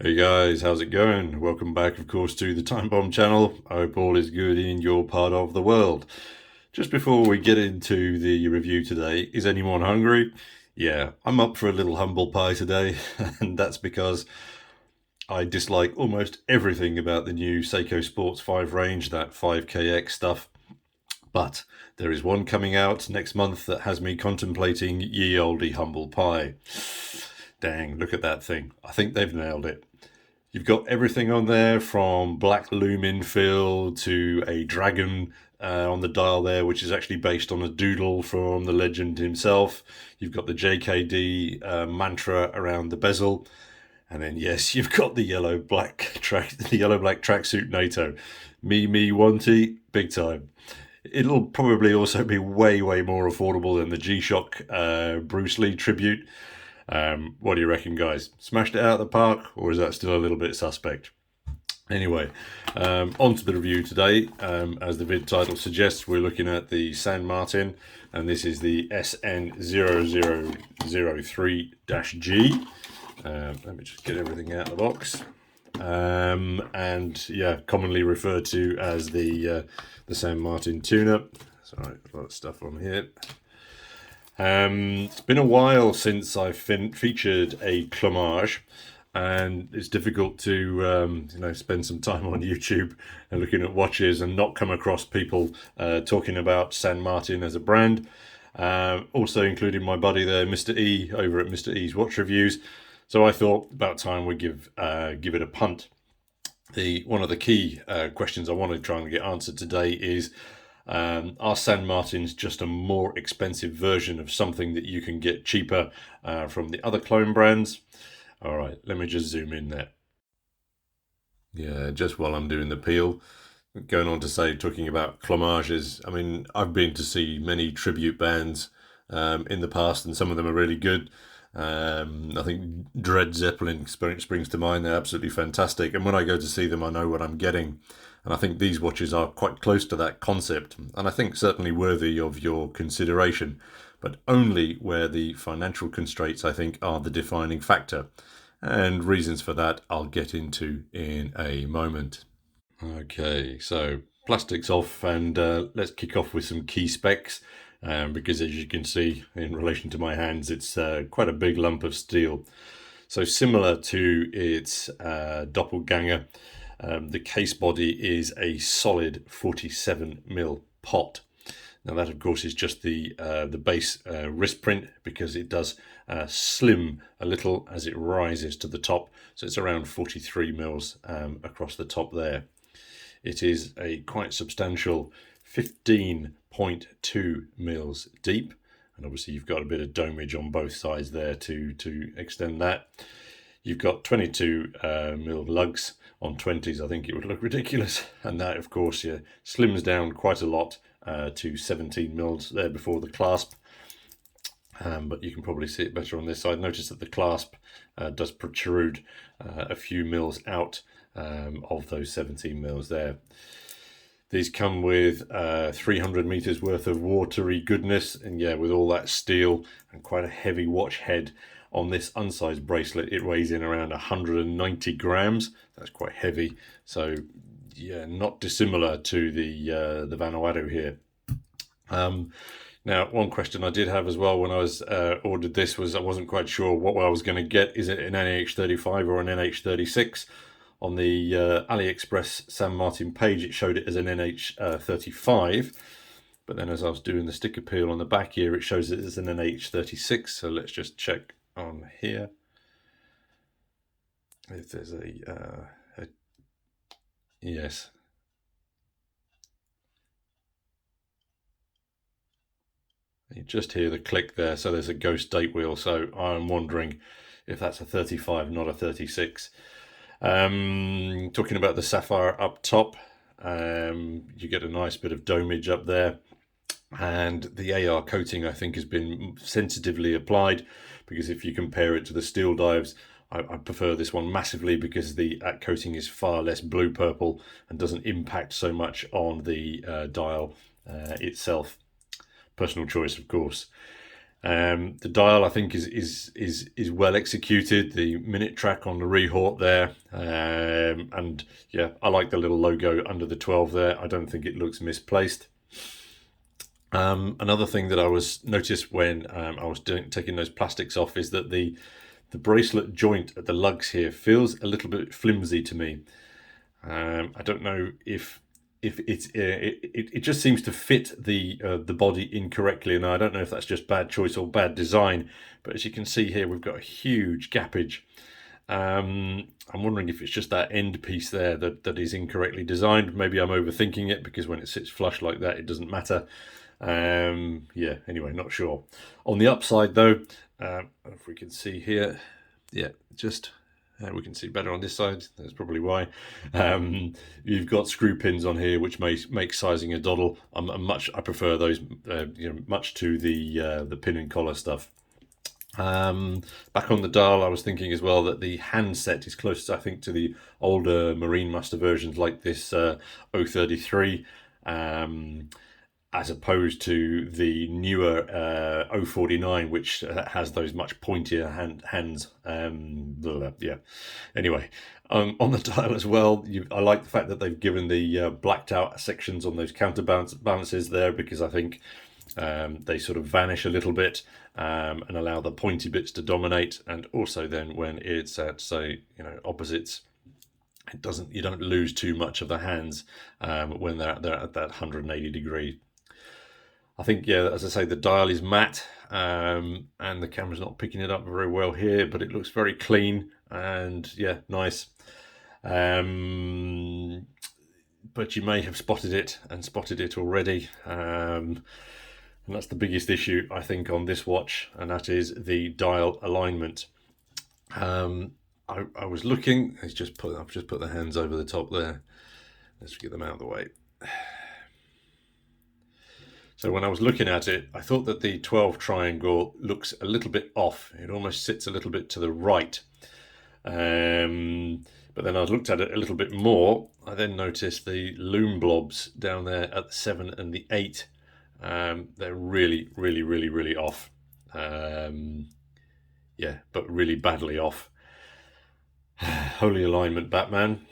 Hey guys, how's it going? Welcome back, of course, to the Time Bomb channel. I hope all is good in your part of the world. Just before we get into the review today, is anyone hungry? Yeah, I'm up for a little humble pie today, and that's because I dislike almost everything about the new Seiko Sports 5 range, that 5KX stuff. But there is one coming out next month that has me contemplating ye olde humble pie. Dang, look at that thing. I think they've nailed it. You've got everything on there from black lumen fill to a dragon on the dial there, which is actually based on a doodle from the legend himself. You've got the JKD mantra around the bezel. And then, yes, you've got the yellow-black tracksuit NATO. Me, wanty, big time. It'll probably also be way, way more affordable than the G-Shock Bruce Lee tribute. What do you reckon, guys? Smashed it out of the park, or is that still a little bit suspect? Anyway, on to the review today. As the vid title suggests, we're looking at the San Martin, and this is the SN0003-G. Let me just get everything out of the box. And yeah, commonly referred to as the San Martin Tuna. Sorry, a lot of stuff on here. It's been a while since I've featured a clomage, and it's difficult to spend some time on YouTube and looking at watches and not come across people talking about San Martin as a brand. Also including my buddy there, Mr. E, over at Mr. E's Watch Reviews. So I thought about time we give it a punt. One of the key questions I want to try and get answered today is, are San Martins just a more expensive version of something that you can get cheaper from the other clone brands? All right, let me just zoom in there. Yeah, just while I'm doing the peel, going on to say, talking about clomages, I mean, I've been to see many tribute bands in the past, and some of them are really good. I think Dread Zeppelin springs to mind. They're absolutely fantastic. And when I go to see them, I know what I'm getting. And I think these watches are quite close to that concept. And I think certainly worthy of your consideration, but only where the financial constraints, I think, are the defining factor. And reasons for that I'll get into in a moment. Okay, so plastics off, and let's kick off with some key specs. Because as you can see in relation to my hands, it's quite a big lump of steel. So similar to its doppelganger, the case body is a solid 47mm pot. Now that, of course, is just the base wrist print, because it does slim a little as it rises to the top. So it's around 43 mils across the top there. It is a quite substantial 15.2 mils deep, and obviously you've got a bit of domage on both sides there to extend that. You've got 22 mil lugs. On 20s I think it would look ridiculous, and that, of course, slims down quite a lot to 17 mils there before the clasp. But you can probably see it better on this side. Notice that the clasp does protrude a few mils out of those 17 mils there. These come with 300 meters worth of watery goodness, and yeah, with all that steel and quite a heavy watch head on this unsized bracelet, it weighs in around 190 grams. That's quite heavy. So yeah, not dissimilar to the Vanuatu here. Now, one question I did have as well when I was ordered this was I wasn't quite sure what I was going to get. Is it an NH35 or an NH36? On the AliExpress San Martin page, it showed it as an NH35, but then as I was doing the sticker peel on the back here, it shows it as an NH36. So let's just check on here if there's a yes. You just hear the click there, so there's a ghost date wheel. So I'm wondering if that's a 35, not a 36. Talking about the sapphire up top, you get a nice bit of domage up there, and the AR coating, I think, has been sensitively applied, because if you compare it to the steel dives, I prefer this one massively, because the coating is far less blue purple and doesn't impact so much on the dial itself. Personal choice, of course. The dial, I think, is well executed. The minute track on the Rehort there, and yeah, I like the little logo under the 12 there. I don't think it looks misplaced. Another thing that I was noticed when I was taking those plastics off is that the bracelet joint at the lugs here feels a little bit flimsy to me. I don't know if it just seems to fit the body incorrectly, and I don't know if that's just bad choice or bad design. But as you can see here, we've got a huge gappage. I'm wondering if it's just that end piece there that is incorrectly designed. Maybe I'm overthinking it, because when it sits flush like that, it doesn't matter. Yeah, anyway, not sure. On the upside though, if we can see here, yeah, just we can see better on this side. That's probably why. You've got screw pins on here, which make sizing a doddle. I prefer those, much to the pin and collar stuff. Back on the dial, I was thinking as well that the handset is closest, I think, to the older Marine Master versions like this 033. As opposed to the newer 049, which has those much pointier hands. Yeah. Anyway, on the dial as well, I like the fact that they've given the blacked out sections on those counterbalances there, because I think they sort of vanish a little bit and allow the pointy bits to dominate. And also then when it's at, say, opposites, you don't lose too much of the hands when they're at that 180 degree. I think, yeah, as I say, the dial is matte, and the camera's not picking it up very well here, but it looks very clean and, yeah, nice. But you may have spotted it already. And that's the biggest issue, I think, on this watch, and that is the dial alignment. I was looking. I've just put the hands over the top there. Let's get them out of the way. So when I was looking at it, I thought that the 12 triangle looks a little bit off. It almost sits a little bit to the right. But then I looked at it a little bit more. I then noticed the loom blobs down there at the 7 and the 8. They're really, really, really, really off. Yeah, but really badly off. Holy alignment, Batman.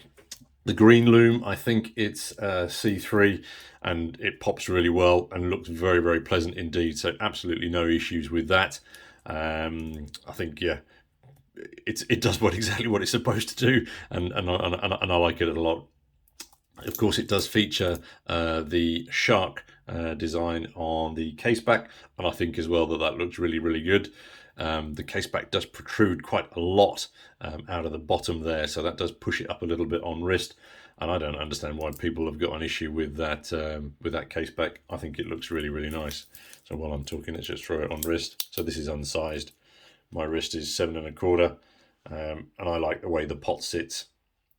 The green loom, I think it's C3, and it pops really well and looks very, very pleasant indeed. So absolutely no issues with that. I think, yeah, it does exactly what it's supposed to do, and I like it a lot. Of course, it does feature the shark design on the caseback, and I think as well that looks really, really good. The caseback does protrude quite a lot out of the bottom there, so that does push it up a little bit on wrist. And I don't understand why people have got an issue with that caseback. I think it looks really, really nice. So while I'm talking, let's just throw it on wrist. So this is unsized. My wrist is 7 1/4, and I like the way the pot sits.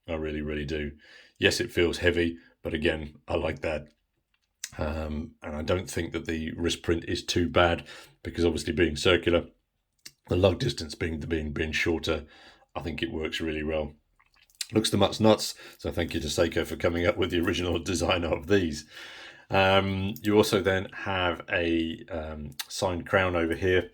I really, really do. Yes, it feels heavy, but again, I like that. And I don't think that the wrist print is too bad, because obviously being circular, the lug distance being shorter, I think it works really well. Looks the mutt's nuts, so thank you to Seiko for coming up with the original design of these. You also then have a signed crown over here,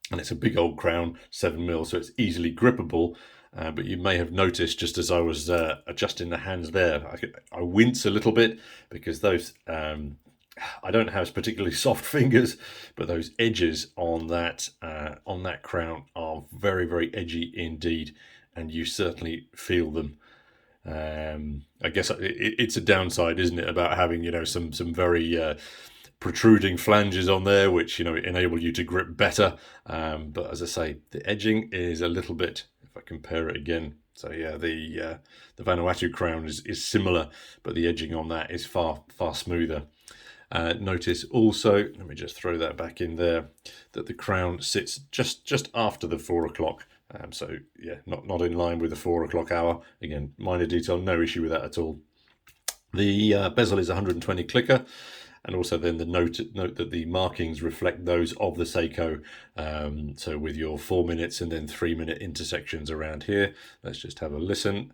and it's a big old crown, 7mm, so it's easily grippable. But you may have noticed, just as I was adjusting the hands there, I wince a little bit, because those I don't have particularly soft fingers, but those edges on that crown are very, very edgy indeed, and you certainly feel them. I guess it's a downside, isn't it, about having some very protruding flanges on there, which enable you to grip better. But as I say, the edging is a little bit. If I compare it again, so yeah, the Vanuatu crown is similar, but the edging on that is far smoother. Notice also, let me just throw that back in there, that the crown sits just after the 4 o'clock. So yeah, not in line with the 4 o'clock hour. Again, minor detail, no issue with that at all. The bezel is 120 clicker, and also then the note that the markings reflect those of the Seiko. So with your 4 minutes and then 3 minute intersections around here. Let's just have a listen.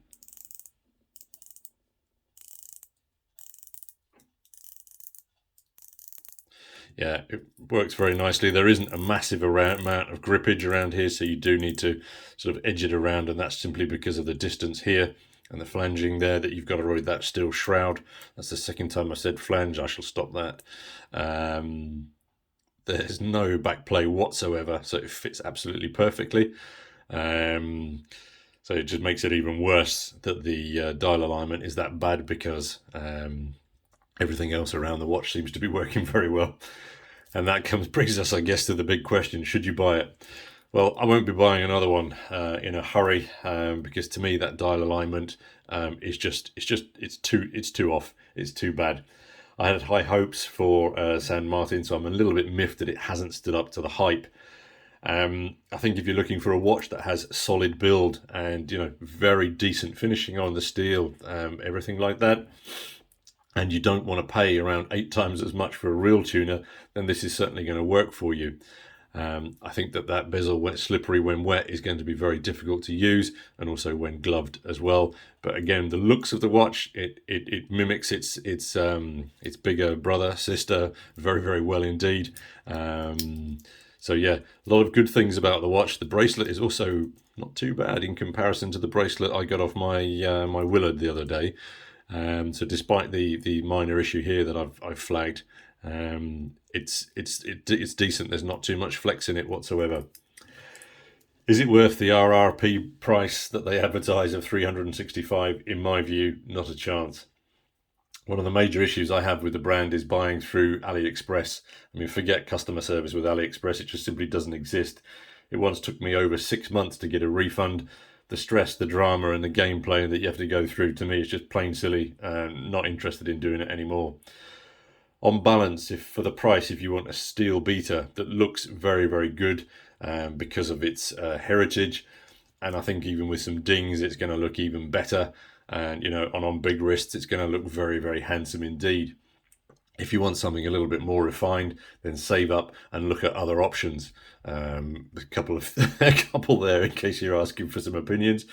Yeah, it works very nicely. There isn't a massive amount of grippage around here, so you do need to sort of edge it around, and that's simply because of the distance here and the flanging there that you've got to avoid that steel shroud. That's the second time I said flange. I shall stop that. There's no back play whatsoever, so it fits absolutely perfectly. So it just makes it even worse that the dial alignment is that bad, because everything else around the watch seems to be working very well. And that brings us, I guess, to the big question: should you buy it? Well, I won't be buying another one in a hurry, because to me that dial alignment is it's too off. It's too bad. I had high hopes for San Martin, so I'm a little bit miffed that it hasn't stood up to the hype. I think if you're looking for a watch that has solid build and very decent finishing on the steel, everything like that, and you don't want to pay around 8 times as much for a real tuna, then this is certainly going to work for you. I think that bezel, slippery when wet, is going to be very difficult to use, and also when gloved as well. But again, the looks of the watch, it mimics its bigger brother, sister, very, very well indeed. So yeah, a lot of good things about the watch. The bracelet is also not too bad in comparison to the bracelet I got off my my Willard the other day. So despite the minor issue here that I've flagged, it's decent. There's not too much flex in it whatsoever. Is it worth the RRP price that they advertise of $365? In my view, not a chance. One of the major issues I have with the brand is buying through AliExpress. I mean, forget customer service with AliExpress. It just simply doesn't exist. It once took me over 6 months to get a refund. The stress, the drama, and the gameplay that you have to go through, to me, is just plain silly. Not interested in doing it anymore. On balance, if for the price, if you want a steel beater that looks very, very good because of its heritage, and I think even with some dings, it's going to look even better. And on big wrists, it's going to look very, very handsome indeed. If you want something a little bit more refined, then save up and look at other options. A couple there, in case you're asking for some opinions.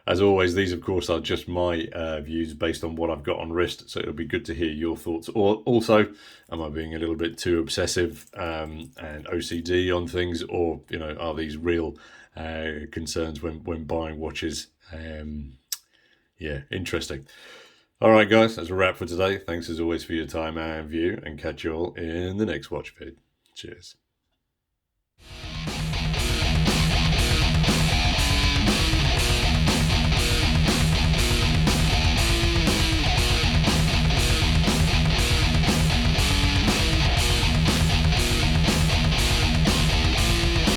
As always, these, of course, are just my views based on what I've got on wrist, so it'll be good to hear your thoughts. Or also, am I being a little bit too obsessive and OCD on things, or are these real concerns when buying watches? Yeah, interesting. All right, guys, that's a wrap for today. Thanks as always for your time and view, and catch you all in the next watch vid. Cheers.